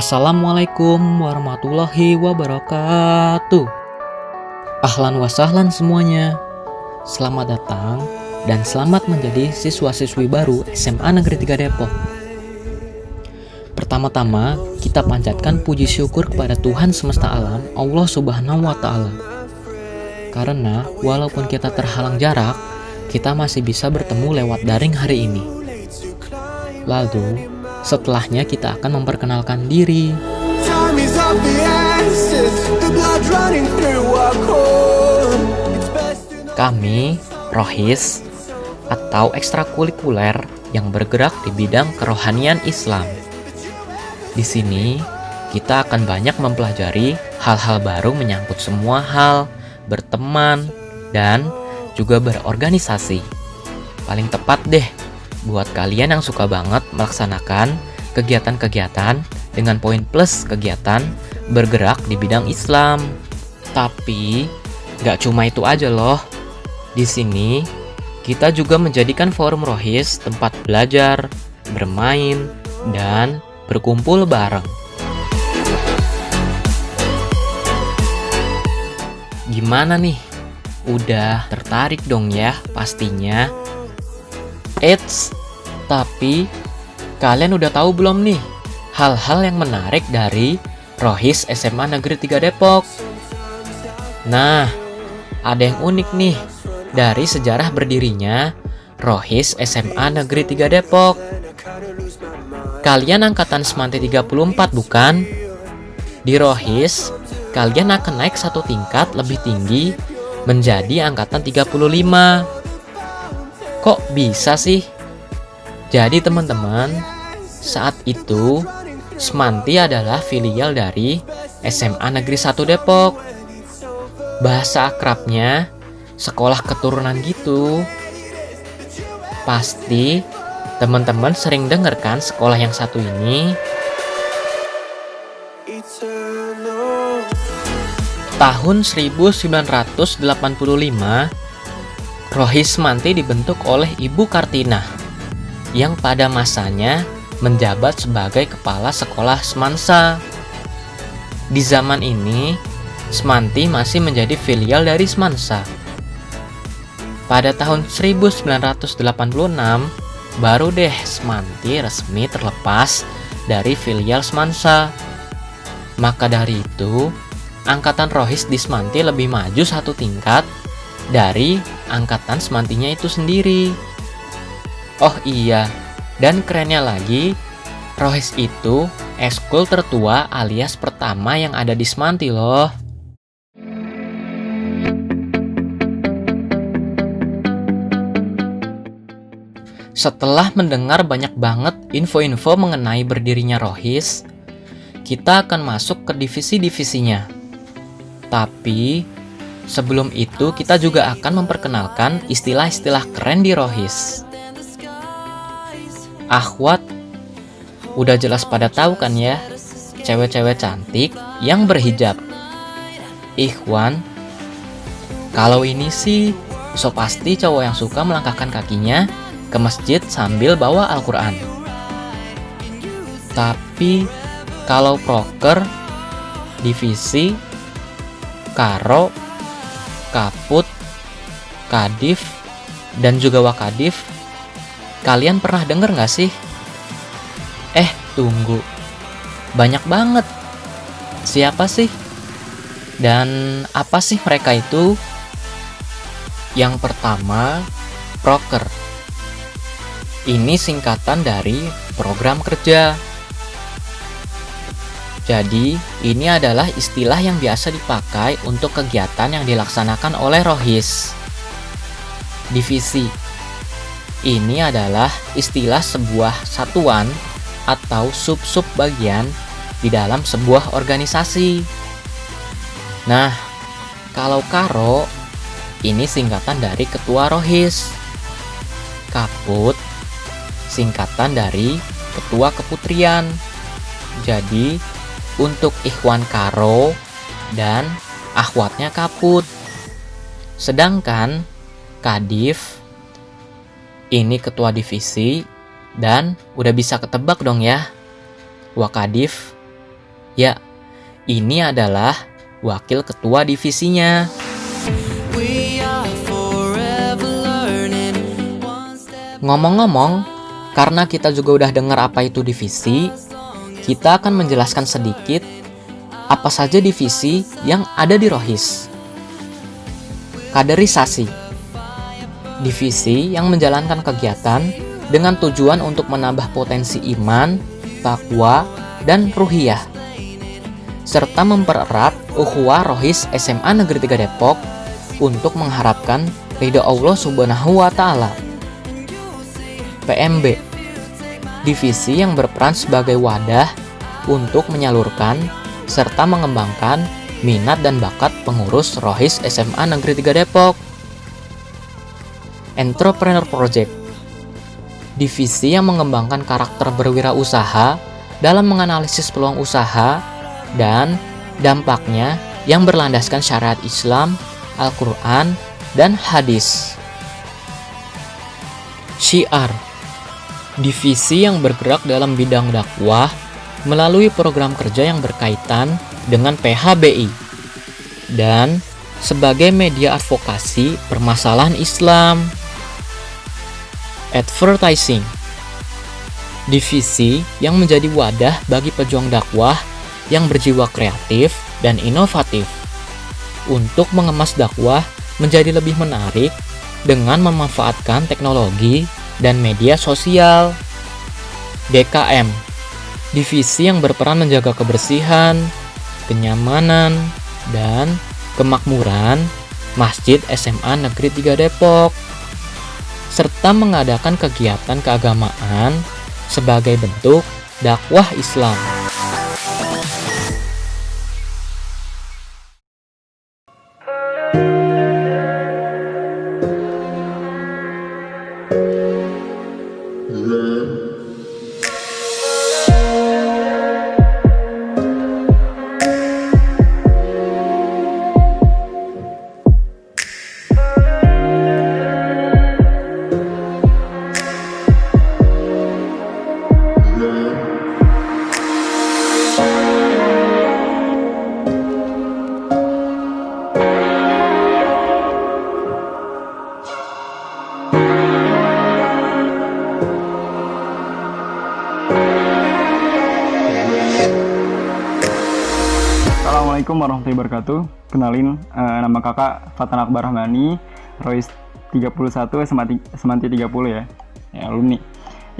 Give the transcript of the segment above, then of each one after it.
Assalamualaikum warahmatullahi wabarakatuh. Ahlan wa sahlan semuanya. Selamat datang dan selamat menjadi siswa-siswi baru SMA Negeri 3 Depok. Pertama-tama, kita panjatkan puji syukur kepada Tuhan semesta alam, Allah Subhanahu wa Ta'ala. Karena walaupun kita terhalang jarak, kita masih bisa bertemu lewat daring hari ini. Lalu, setelahnya kita akan memperkenalkan diri. Kami Rohis atau ekstrakurikuler yang bergerak di bidang kerohanian Islam. Di sini kita akan banyak mempelajari hal-hal baru menyangkut semua hal, berteman, dan juga berorganisasi. Paling tepat deh buat kalian yang suka banget melaksanakan kegiatan-kegiatan dengan poin plus kegiatan bergerak di bidang Islam. Tapi gak cuma itu aja loh. Di sini kita juga menjadikan forum Rohis tempat belajar, bermain, dan berkumpul bareng. Gimana nih? Udah tertarik dong ya pastinya. Eits, tapi kalian udah tahu belum nih hal-hal yang menarik dari Rohis SMA Negeri 3 Depok? Nah, ada yang unik nih dari sejarah berdirinya Rohis SMA Negeri 3 Depok. Kalian angkatan Semanti 34 bukan? Di Rohis, kalian akan naik satu tingkat lebih tinggi menjadi angkatan 35. Kok bisa sih? Jadi teman-teman, saat itu Semanti adalah filial dari SMA Negeri 1 Depok. Bahasa akrabnya sekolah keturunan gitu. Pasti teman-teman sering denger kan sekolah yang satu ini? Tahun 1985, Rohis Semanti dibentuk oleh Ibu Kartinah yang pada masanya menjabat sebagai kepala sekolah Semansa. Di zaman ini, Semanti masih menjadi filial dari Semansa. Pada tahun 1986, baru deh Semanti resmi terlepas dari filial Semansa. Maka dari itu, angkatan Rohis di Semanti lebih maju satu tingkat dari angkatan Semantinya itu sendiri. Oh iya, dan kerennya lagi, Rohis itu eskul tertua alias pertama yang ada di Semanti loh. Setelah mendengar banyak banget info-info mengenai berdirinya Rohis, kita akan masuk ke divisi-divisinya. Tapi sebelum itu kita juga akan memperkenalkan istilah-istilah keren di Rohis. Akhwat, udah jelas pada tahu kan ya, cewek-cewek cantik yang berhijab. Ikhwan, kalau ini sih so pasti cowok yang suka melangkahkan kakinya ke masjid sambil bawa Al-Quran. Tapi kalau proker, divisi, karo, kaput, kadif, dan juga wakadif, kalian pernah denger gak sih? Tunggu, banyak banget. Siapa sih? Dan apa sih mereka itu? Yang pertama, proker. Ini singkatan dari program kerja. Jadi, ini adalah istilah yang biasa dipakai untuk kegiatan yang dilaksanakan oleh Rohis. Divisi. Ini adalah istilah sebuah satuan atau sub-sub bagian di dalam sebuah organisasi. Nah, kalau karo, ini singkatan dari ketua Rohis. Kaput, singkatan dari ketua keputrian. Jadi, untuk ikhwan karo dan akhwatnya kaput. Sedangkan kadif, ini ketua divisi, dan udah bisa ketebak dong ya. Wakadif, Ya, ini adalah wakil ketua divisinya. Ngomong-ngomong, karena kita juga udah dengar apa itu divisi, kita akan menjelaskan sedikit apa saja divisi yang ada di Rohis. Kaderisasi. Divisi yang menjalankan kegiatan dengan tujuan untuk menambah potensi iman, takwa, dan ruhiyah, serta mempererat ukhuwah Rohis SMA Negeri 3 Depok untuk mengharapkan ridho Allah Subhanahu wa Ta'ala. PMB, divisi yang berperan sebagai wadah untuk menyalurkan serta mengembangkan minat dan bakat pengurus Rohis SMA Negeri 3 Depok. Entrepreneur Project, divisi yang mengembangkan karakter berwirausaha dalam menganalisis peluang usaha dan dampaknya yang berlandaskan syariat Islam, Al-Quran, dan hadis. Syiar, divisi yang bergerak dalam bidang dakwah melalui program kerja yang berkaitan dengan PHBI dan sebagai media advokasi permasalahan Islam. Advertising, divisi yang menjadi wadah bagi pejuang dakwah yang berjiwa kreatif dan inovatif untuk mengemas dakwah menjadi lebih menarik dengan memanfaatkan teknologi dan media sosial. DKM, divisi yang berperan menjaga kebersihan, kenyamanan, dan kemakmuran Masjid SMA Negeri 3 Depok, serta mengadakan kegiatan keagamaan sebagai bentuk dakwah Islam. Assalamualaikum warahmatullahi wabarakatuh. Kenalin, nama kakak Fatan Akbar Rahmani, Rohis 31 Semanti 30 ya, alumni.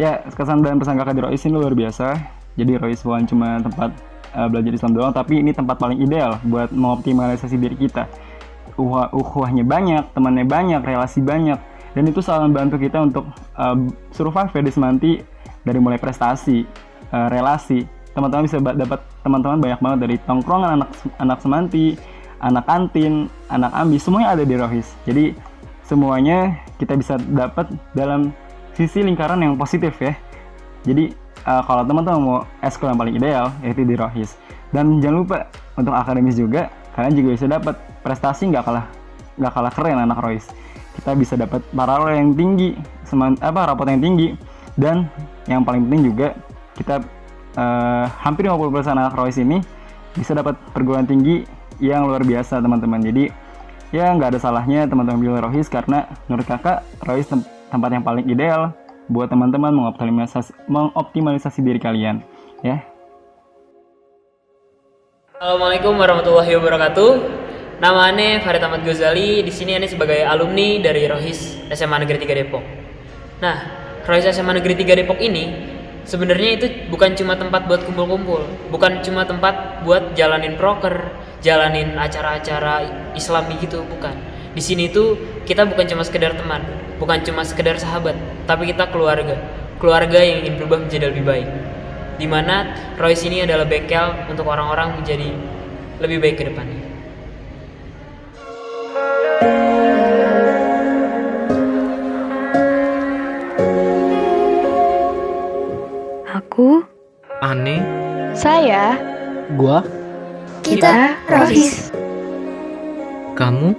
Ya, kesan dan pesan kakak di Rohis ini luar biasa. Jadi Rohis bukan cuma tempat belajar Islam doang, tapi ini tempat paling ideal buat mengoptimalisasi diri kita. Ukhuwahnya banyak, temannya banyak, relasi banyak, dan itu selalu membantu kita untuk survive di Semanti, dari mulai prestasi, relasi. Teman-teman bisa dapat teman-teman banyak banget dari tongkrongan anak Semanti, anak kantin, anak ambi, semuanya ada di Rohis. Jadi semuanya kita bisa dapat dalam sisi lingkaran yang positif ya. Jadi kalau teman-teman mau eskul yang paling ideal, yaitu di Rohis. Dan jangan lupa untuk akademis juga, kalian juga bisa dapat prestasi nggak kalah keren anak Rohis. Kita bisa dapat paralel yang tinggi, rapot yang tinggi, dan yang paling penting juga kita hampir 50% anak Rohis ini bisa dapat perguruan tinggi yang luar biasa teman-teman. Jadi ya nggak ada salahnya teman-teman pilih Rohis, karena menurut kakak Rohis tempat yang paling ideal buat teman-teman mengoptimalisasi diri kalian ya. Assalamualaikum warahmatullahi wabarakatuh. Nama ane Farid Ahmad Ghazali. Di sini ane sebagai alumni dari Rohis SMA Negeri 3 Depok. Nah, Rohis SMA Negeri 3 Depok ini sebenarnya itu bukan cuma tempat buat kumpul-kumpul, bukan cuma tempat buat jalanin proker, jalanin acara-acara Islami gitu, bukan. Di sini tuh kita bukan cuma sekedar teman, bukan cuma sekedar sahabat, tapi kita keluarga yang ingin berubah menjadi lebih baik. Dimana Rohis ini adalah bengkel untuk orang-orang menjadi lebih baik ke depannya. Aku, Ane, saya, gua, kita Rohis. kamu,